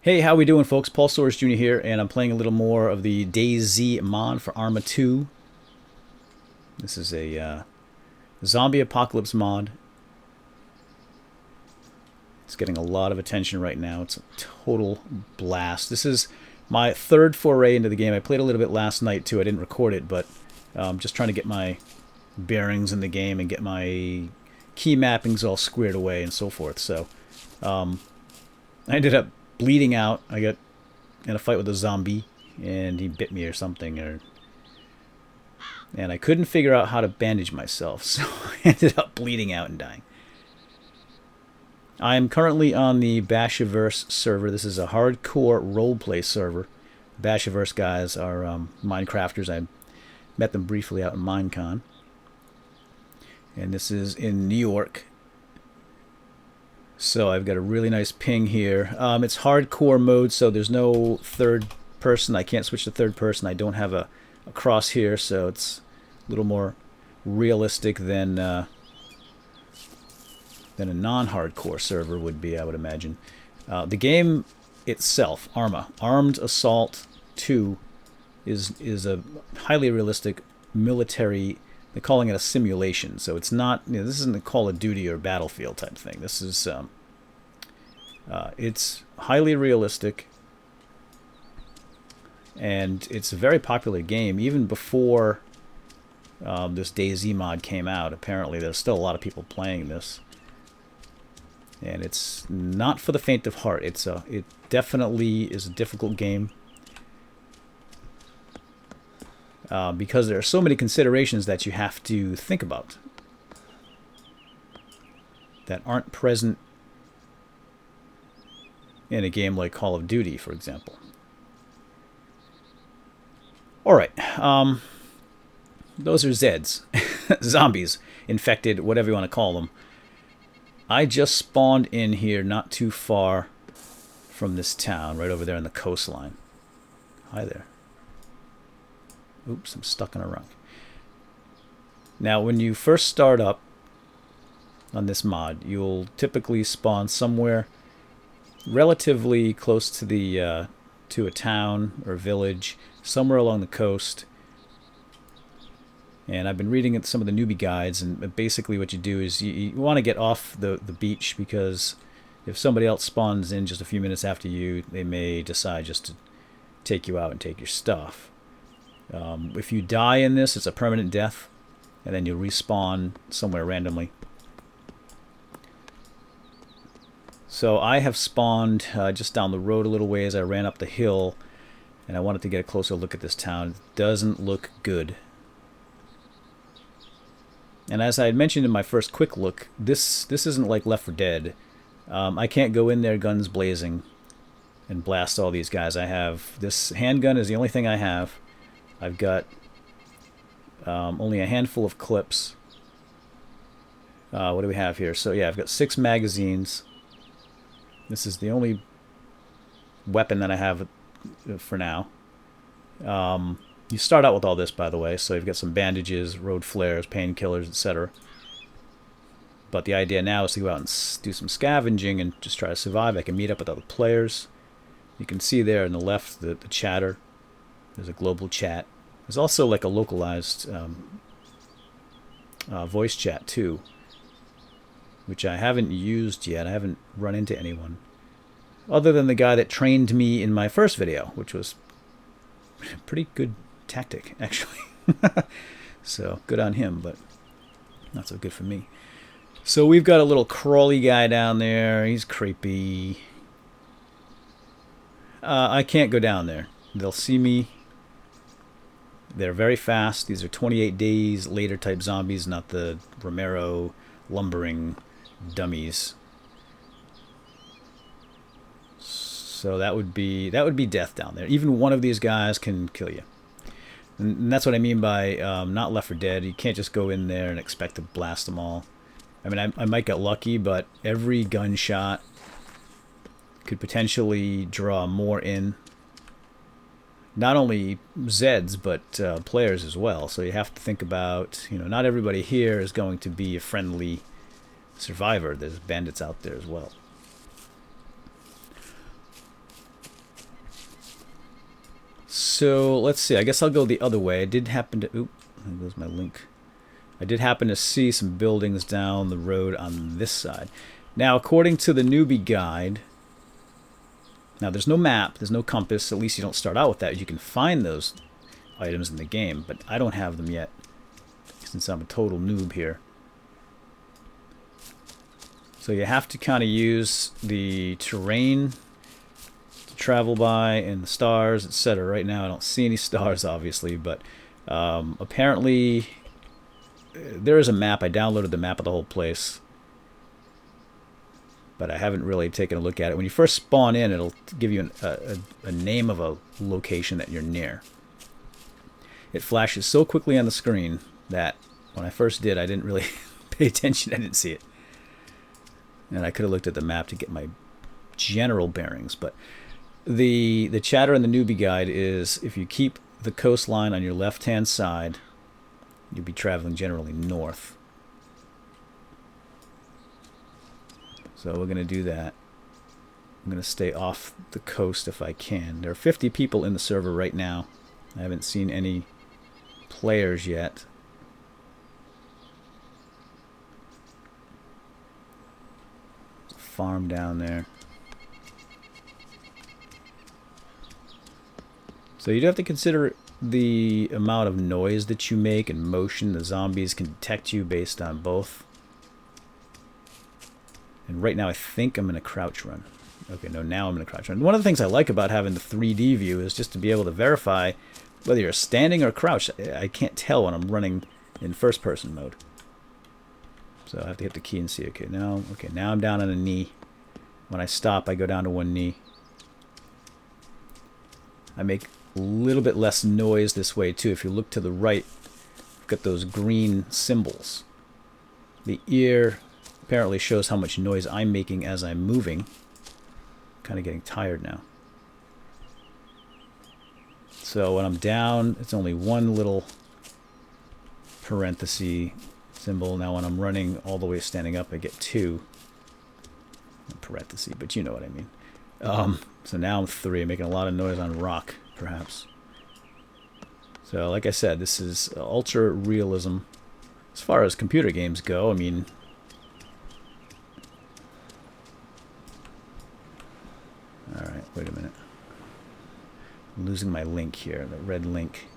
Hey, how we doing, folks? paulsoaresjr here, and I'm playing a little more of the DayZ mod for Arma 2. This is a zombie apocalypse mod. It's getting a lot of attention right now. It's a total blast. This is my third foray into the game. I played a little bit last night, too. I didn't record it, but I'm just trying to get my bearings in the game and get my key mappings all squared away and so forth. So I ended up bleeding out. I got in a fight with a zombie, and he bit me or something, and I couldn't figure out how to bandage myself, so I ended up bleeding out and dying. I am currently on the Bashiverse server. This is a hardcore roleplay server. Bashiverse guys are Minecrafters. I met them briefly out in Minecon. And this is in New York. So I've got a really nice ping here. It's hardcore mode, so there's no third person. I can't switch to third person. I don't have a cross here, so it's a little more realistic than a non-hardcore server would be, I would imagine. The game itself, Armed Assault 2, is a highly realistic military. They're calling it a simulation, so it's not. This isn't a Call of Duty or Battlefield type thing. This is it's highly realistic, and it's a very popular game. Even before this DayZ mod came out, apparently there's still a lot of people playing this, and it's not for the faint of heart. It definitely is a difficult game. Because there are so many considerations that you have to think about that aren't present in a game like Call of Duty, for example. Alright, those are Zeds. Zombies, infected, whatever you want to call them. I just spawned in here not too far from this town, right over there on the coastline. Hi there. Oops, I'm stuck in a rock. Now, when you first start up on this mod, you'll typically spawn somewhere relatively close to the to a town or village, somewhere along the coast. And I've been reading some of the newbie guides, and basically what you do is you want to get off the beach, because if somebody else spawns in just a few minutes after you, they may decide just to take you out and take your stuff. If you die in this, it's a permanent death, and then you'll respawn somewhere randomly. So I have spawned just down the road a little ways. I ran up the hill, and I wanted to get a closer look at this town. It doesn't look good. And as I had mentioned in my first quick look, this isn't like Left 4 Dead. I can't go in there guns blazing and blast all these guys. I have this handgun is the only thing I have. I've got only a handful of clips. What do we have here? So yeah, I've got 6 magazines. This is the only weapon that I have for now. You start out with all this, by the way, so you've got some bandages, road flares, painkillers, etc. But the idea now is to go out and do some scavenging and just try to survive. I can meet up with other players. You can see there on the left the chatter. There's a global chat. There's also like a localized voice chat too, which I haven't used yet. I haven't run into anyone other than the guy that trained me in my first video, which was a pretty good tactic, actually. So good on him, but not so good for me. So we've got a little crawly guy down there. He's creepy. I can't go down there. They'll see me. They're very fast. These are 28 days later type zombies, not the Romero lumbering dummies. So that would be death down there. Even one of these guys can kill you. And that's what I mean by not Left 4 Dead. You can't just go in there and expect to blast them all. I mean, I might get lucky, but every gunshot could potentially draw more in. Not only Zeds, but players as well. So you have to think about, not everybody here is going to be a friendly survivor. There's bandits out there as well. so let's see. I guess I'll go the other way. I did happen to... Oop, there goes my link. I did happen to see some buildings down the road on this side. Now, according to the newbie guide... Now, there's no map. There's no compass. At least you don't start out with that. You can find those items in the game, but I don't have them yet since I'm a total noob here. So you have to kind of use the terrain to travel by and the stars, etc. Right now I don't see any stars, obviously, but apparently there is a map. I downloaded the map of the whole place, but I haven't really taken a look at it. When you first spawn in, it'll give you a name of a location that you're near. It flashes so quickly on the screen that when I first did, I didn't really pay attention. I didn't see it. And I could have looked at the map to get my general bearings. But the chatter in the newbie guide is if you keep the coastline on your left-hand side, you'll be traveling generally north. So we're going to do that. I'm going to stay off the coast if I can. There are 50 people in the server right now. I haven't seen any players yet. Farm down there. So you do have to consider the amount of noise that you make and motion. The zombies can detect you based on both. And right now I think I'm in a crouch run. Okay, no, now I'm in a crouch run. One of the things I like about having the 3D view is just to be able to verify whether you're standing or crouched. I can't tell when I'm running in first person mode. So I have to hit the key and see. Okay, now I'm down on a knee. When I stop, I go down to one knee. I make a little bit less noise this way too. If you look to the right, you've got those green symbols. The ear apparently shows how much noise I'm making as I'm moving. Kind of getting tired now. So when I'm down, it's only one little parenthesis symbol. Now when I'm running all the way standing up, I get two parenthesis, but you know what I mean. So now I'm 3, making a lot of noise on rock, perhaps. So like I said, this is ultra realism as far as computer games go. I mean, all right, wait a minute. I'm losing my link here, the red link.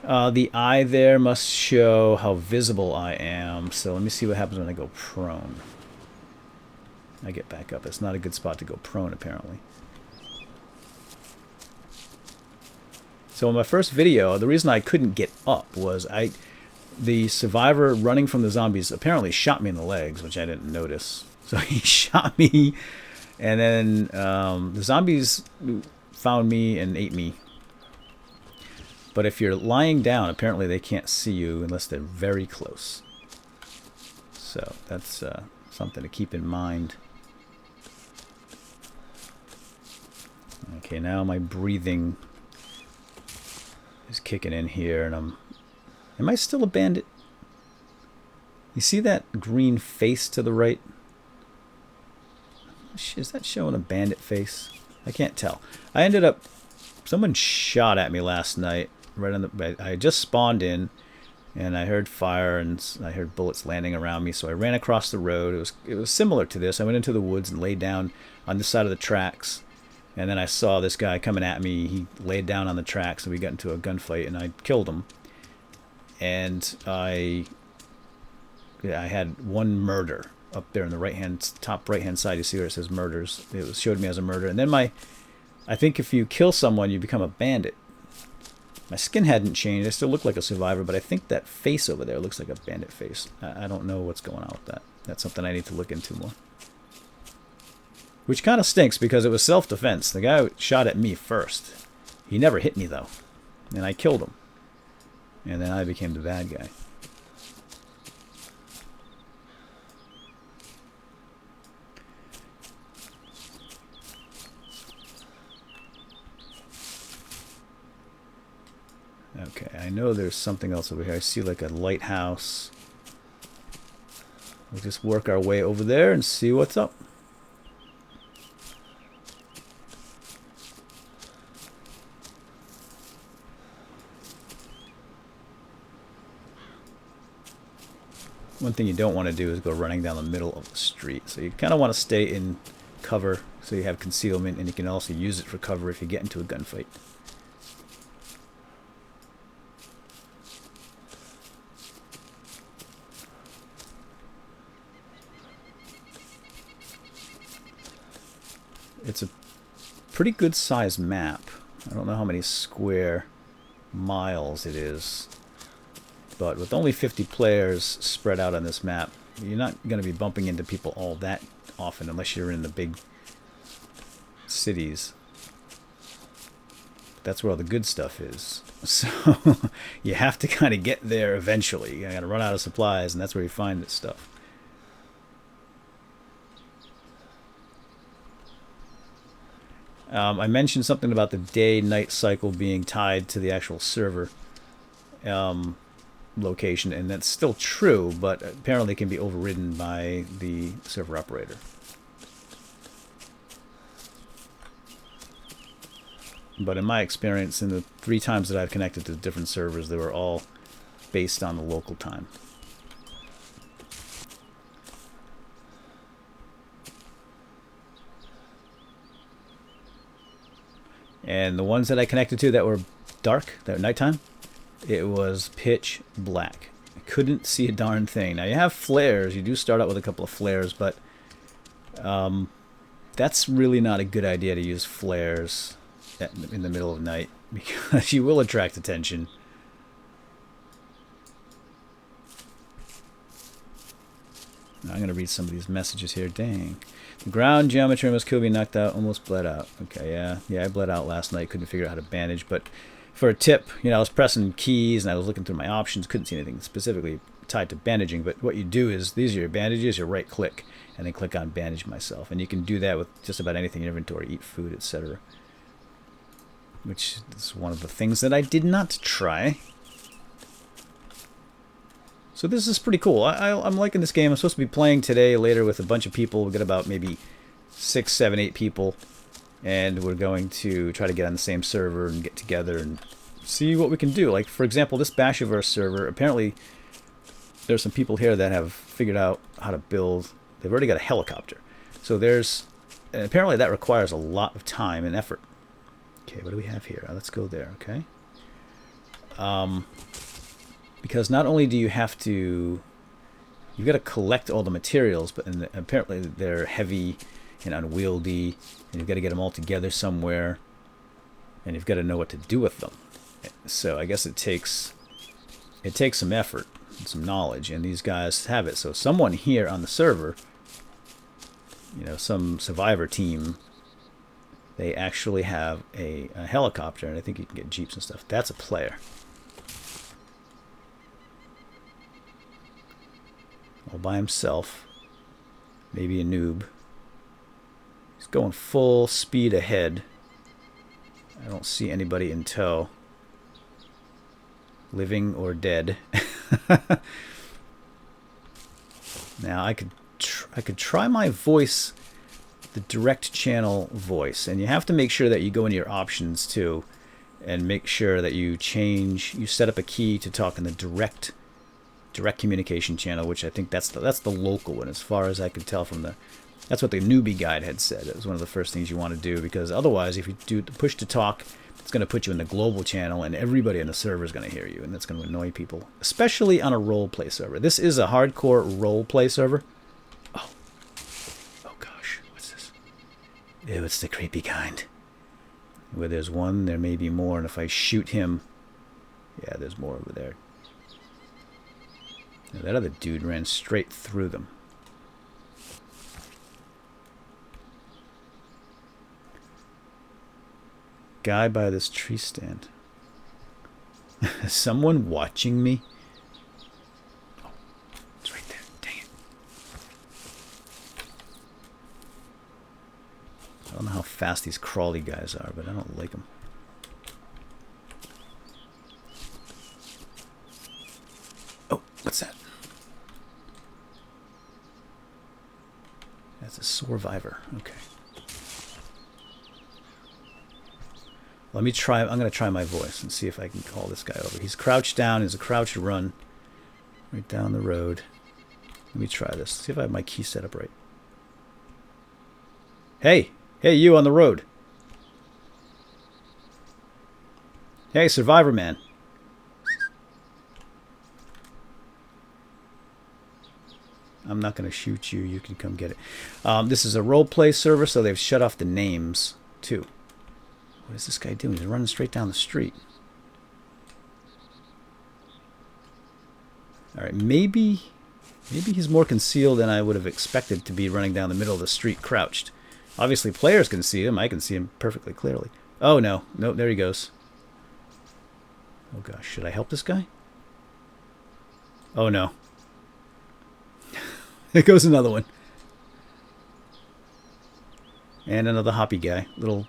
The eye there must show how visible I am. So let me see what happens when I go prone. I get back up. It's not a good spot to go prone, apparently. So in my first video, the reason I couldn't get up was the survivor running from the zombies apparently shot me in the legs, which I didn't notice. So he shot me, and then the zombies found me and ate me. But if you're lying down, apparently they can't see you unless they're very close. So that's something to keep in mind. Okay, now my breathing is kicking in here, and am I still a bandit? You see that green face to the right? Is that showing a bandit face? I can't tell. Someone shot at me last night. Right on the. I just spawned in, and I heard fire and I heard bullets landing around me. So I ran across the road. It was similar to this. I went into the woods and laid down on this side of the tracks, and then I saw this guy coming at me. He laid down on the tracks, and we got into a gunfight, and I killed him. And I had one murder up there in the top right hand side. You see where it says murders. It showed me as a murder, and then I think if you kill someone, you become a bandit. My skin hadn't changed. I still look like a survivor, but I think that face over there looks like a bandit face. I don't know what's going on with that. That's something I need to look into more. Which kind of stinks because it was self-defense. The guy shot at me first. He never hit me, though. And I killed him. And then I became the bad guy. Okay, I know there's something else over here. I see like a lighthouse. We'll just work our way over there and see what's up. one thing you don't want to do is go running down the middle of the street. So you kind of want to stay in cover so you have concealment, and you can also use it for cover if you get into a gunfight. It's a pretty good sized map. I don't know how many square miles it is, but with only 50 players spread out on this map, you're not going to be bumping into people all that often unless you're in the big cities. That's where all the good stuff is. So you have to kind of get there eventually. You got to run out of supplies, and that's where you find this stuff. I mentioned something about the day-night cycle being tied to the actual server location, and that's still true, but apparently it can be overridden by the server operator. But in my experience, in the 3 times that I've connected to different servers, they were all based on the local time. And the ones that I connected to that were dark, that were nighttime, it was pitch black. I couldn't see a darn thing. Now you have flares. You do start out with a couple of flares, but that's really not a good idea to use flares in the middle of night because you will attract attention. Now I'm going to read some of these messages here. Dang. The ground geometry almost killed me, knocked out, almost bled out. Okay, yeah, I bled out last night. Couldn't figure out how to bandage, but for a tip, you know, I was pressing keys and I was looking through my options. Couldn't see anything specifically tied to bandaging, but what you do is, these are your bandages, you right click and then click on bandage myself. And you can do that with just about anything in your inventory, eat food, etc. Which is one of the things that I did not try. So this is pretty cool. I'm liking this game. I'm supposed to be playing today later with a bunch of people. We'll get about maybe 6, 7, 8 people. And we're going to try to get on the same server and get together and see what we can do. Like, for example, this Bashiverse server, apparently there's some people here that have figured out how to build. They've already got a helicopter. So there's, and apparently that requires a lot of time and effort. Okay, what do we have here? Let's go there, okay? Because not only do you have to, you've got to collect all the materials, but apparently they're heavy and unwieldy, and you've got to get them all together somewhere, and you've got to know what to do with them. So I guess it takes some effort and some knowledge, and these guys have it. So someone here on the server, you know, some survivor team, they actually have a helicopter, and I think you can get jeeps and stuff. That's a player. All by himself. Maybe a noob. He's going full speed ahead. I don't see anybody in tow. Living or dead. Now I could try my voice, the direct channel voice, and you have to make sure that you go into your options too, and make sure that you set up a key to talk in the direct communication channel, which I think that's the local one, as far as I could tell from that's what the newbie guide had said. It was one of the first things you want to do, because otherwise, if you do the push to talk, it's going to put you in the global channel, and everybody on the server is going to hear you, and that's going to annoy people, especially on a role play server. This is a hardcore role play server. Oh gosh, what's this? Ew, it's the creepy kind. Where there's one, there may be more, and if I shoot him, yeah, there's more over there. Now, that other dude ran straight through them. Guy by this tree stand. Someone watching me? Oh, it's right there. Dang it. I don't know how fast these crawly guys are, but I don't like them. Oh, what's that? That's a survivor. Okay. Let me try. I'm going to try my voice and see if I can call this guy over. He's crouched down. He's a crouched run right down the road. Let me try this. See if I have my key set up right. Hey! Hey, you on the road. Hey, Survivor Man. I'm not going to shoot you. You can come get it. This is a roleplay server, so they've shut off the names, too. What is this guy doing? He's running straight down the street. Alright, maybe he's more concealed than I would have expected to be running down the middle of the street crouched. Obviously, players can see him. I can see him perfectly clearly. Oh, no. No, there he goes. Oh, gosh. Should I help this guy? Oh, no. There goes another one. And another hoppy guy. Little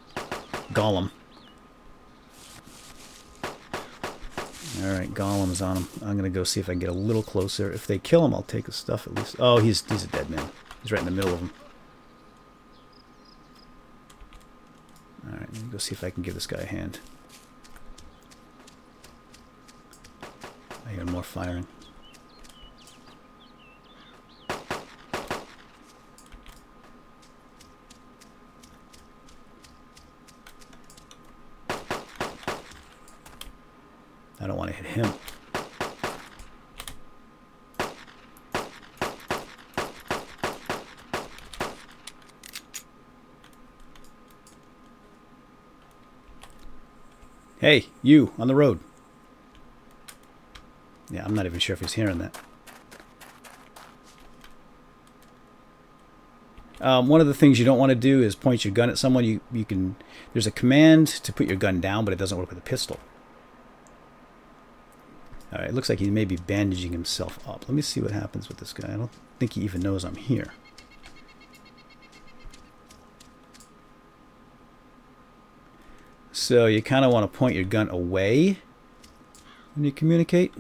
golem. Alright, golem's on him. I'm going to go see if I can get a little closer. If they kill him, I'll take his stuff at least. Oh, he's a dead man. He's right in the middle of them. Alright, let me go see if I can give this guy a hand. I hear more firing. I don't want to hit him. Hey, you, on the road. Yeah, I'm not even sure if he's hearing that. One of the things you don't want to do is point your gun at someone. You can. There's a command to put your gun down, but it doesn't work with a pistol. Alright, it looks like he may be bandaging himself up. Let me see what happens with this guy. I don't think he even knows I'm here. So you kind of want to point your gun away when you communicate.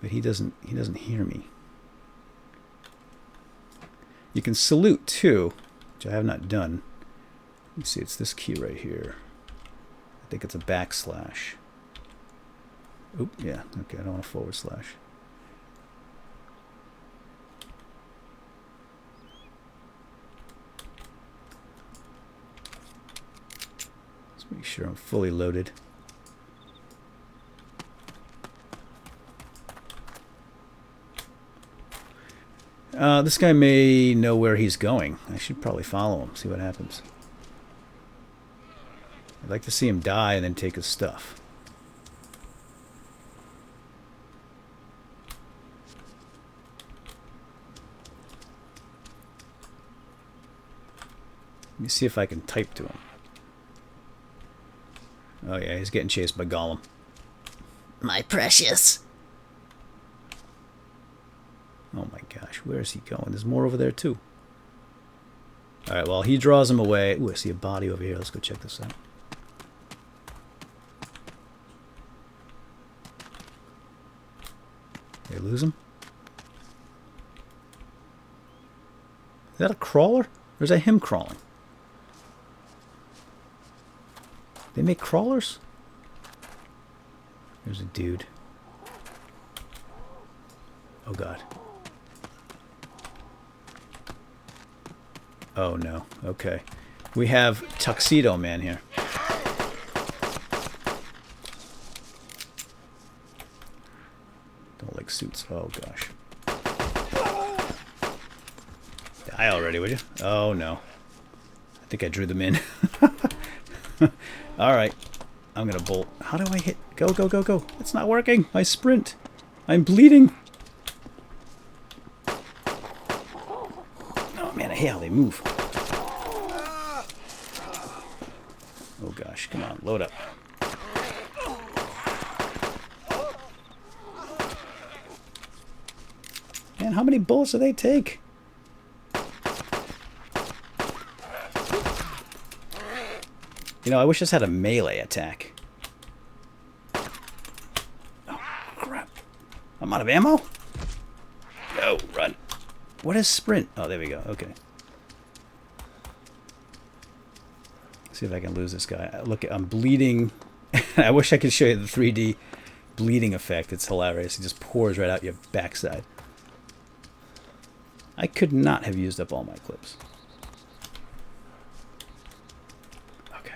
But he doesn't hear me. You can salute too, which I have not done. Let me see, it's this key right here. I think it's a backslash. Oop, yeah, okay, I don't want a forward slash. Let's make sure I'm fully loaded. This guy may know where he's going. I should probably follow him, see what happens. I'd like to see him die and then take his stuff. Let me see if I can type to him. Oh yeah, he's getting chased by Gollum. My precious. Oh my gosh, where is he going? There's more over there too. Alright, well, he draws him away. Ooh, I see a body over here. Let's go check this out. Did I lose him? Is that a crawler? Or is that him crawling? They make crawlers? There's a dude. Oh god. Oh no. Okay. We have Tuxedo Man here. Don't like suits. Oh gosh. Die already, would you? Oh no. I think I drew them in. Alright. I'm gonna bolt. How do I hit? Go, go, go, go. It's not working. My sprint. I'm bleeding. Oh man, I hate how they move. Oh gosh, come on, load up. Man, how many bullets do they take? You know, I wish this had a melee attack. Oh, crap. I'm out of ammo? No, run. What is sprint? Oh, there we go. Okay. See if I can lose this guy. Look, I'm bleeding. I wish I could show you the 3D bleeding effect. It's hilarious. It just pours right out your backside. I could not have used up all my clips. Okay.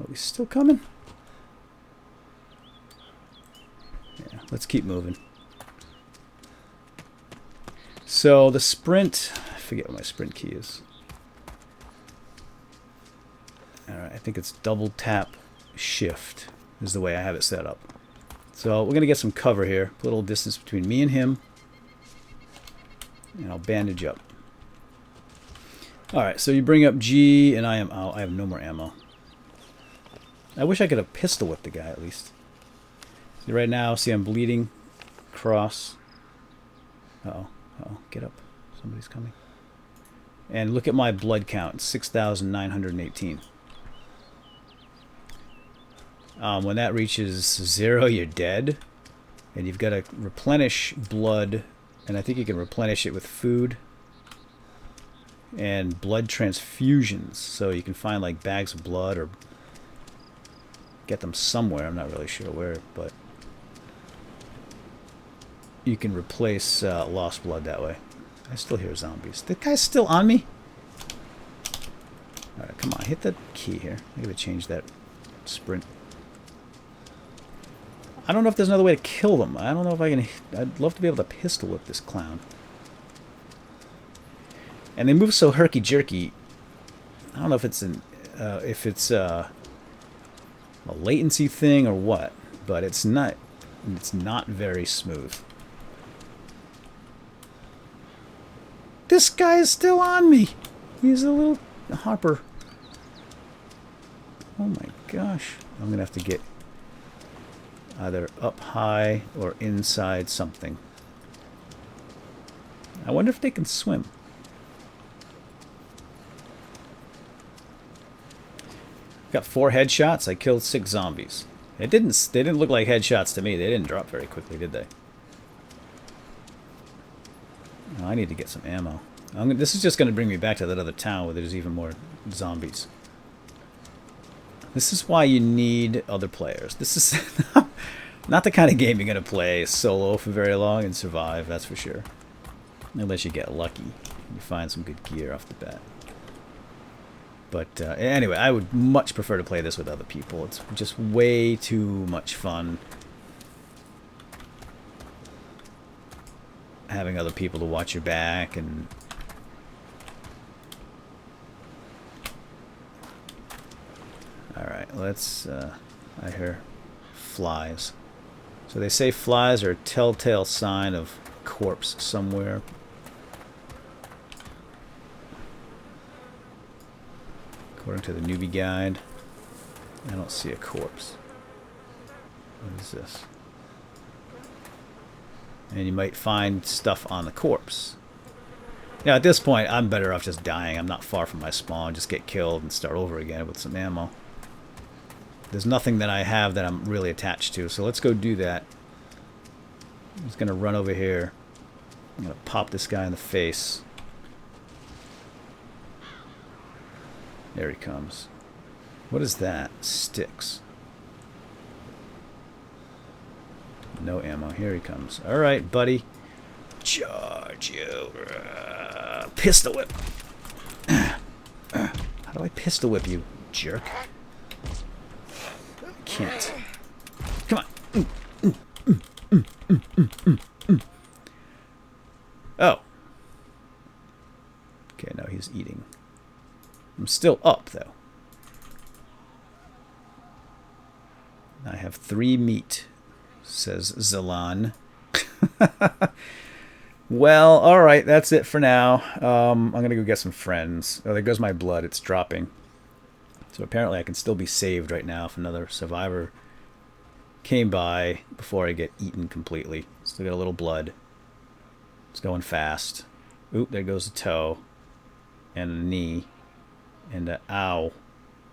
Are we still coming? Yeah, let's keep moving. So the sprint, I forget what my sprint key is. Alright, I think it's double tap shift is the way I have it set up. So we're going to get some cover here. Put a little distance between me and him. And I'll bandage up. Alright, so you bring up G, and I am out. I have no more ammo. I wish I could have pistol whipped the guy at least. See, right now, see I'm bleeding across. Uh-oh. Uh-oh. Get up. Somebody's coming. And look at my blood count. 6,918. When that reaches 0, you're dead. And you've got to replenish blood. And I think you can replenish it with food. And blood transfusions. So you can find like bags of blood or get them somewhere. I'm not really sure where, but you can replace lost blood that way. I still hear zombies. The guy's still on me? Alright, come on. Hit the key here. I gotta change that sprint. I don't know if there's another way to kill them. I don't know if I can... I'd love to be able to pistol whip this clown. And they move so herky-jerky. I don't know if it's a latency thing or what, but it's not very smooth. This guy is still on me. He's a little hopper. Oh my gosh. I'm going to have to get either up high or inside something. I wonder if they can swim. Got 4 headshots. I killed 6 zombies. They didn't look like headshots to me. They didn't drop very quickly, did they? Oh, I need to get some ammo. This is just going to bring me back to that other town where there's even more zombies. This is why you need other players. This is not the kind of game you're going to play solo for very long and survive, that's for sure. Unless you get lucky. You find some good gear off the bat. But anyway, I would much prefer to play this with other people. It's just way too much fun having other people to watch your back and... Alright, let's... I hear flies. So they say flies are a telltale sign of a corpse somewhere. According to the newbie guide, I don't see a corpse. What is this? And you might find stuff on the corpse. Now at this point, I'm better off just dying. I'm not far from my spawn. Just get killed and start over again with some ammo. There's nothing that I have that I'm really attached to, so let's go do that. I'm just going to run over here. I'm going to pop this guy in the face. There he comes. What is that? Sticks. No ammo. Here he comes. Alright, buddy. Charge you. Pistol whip. How do I pistol whip you, jerk? I can't. Come on. Oh. Okay, now he's eating. I'm still up, though. I have 3 meat, says Zalan. Well, alright, that's it for now. I'm going to go get some friends. Oh, there goes my blood. It's dropping. So apparently I can still be saved right now if another survivor came by before I get eaten completely. Still got a little blood. It's going fast. Oop, there goes a toe. And a knee. And a ow.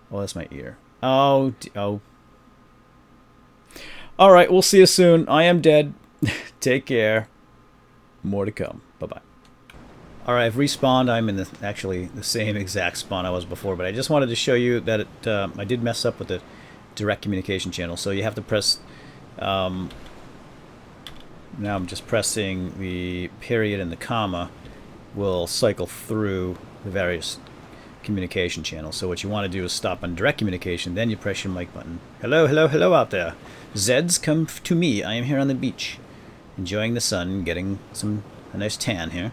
Oh, that's my ear. Oh, oh. Alright, we'll see you soon. I am dead. Take care. More to come. Bye-bye. Alright, I've respawned. I'm in actually the same exact spawn I was before, but I just wanted to show you that I did mess up with the direct communication channel. So you have to press Now I'm just pressing the period and the comma will cycle through the various communication channels. So what you want to do is stop on direct communication, then you press your mic button. Hello, hello, hello out there. Zeds, come to me. I am here on the beach, enjoying the sun, getting a nice tan here.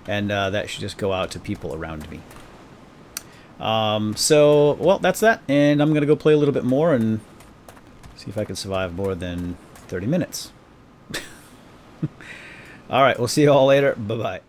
And that should just go out to people around me. So, well, that's that. And I'm going to go play a little bit more and see if I can survive more than 30 minutes. All right, we'll see you all later. Bye-bye.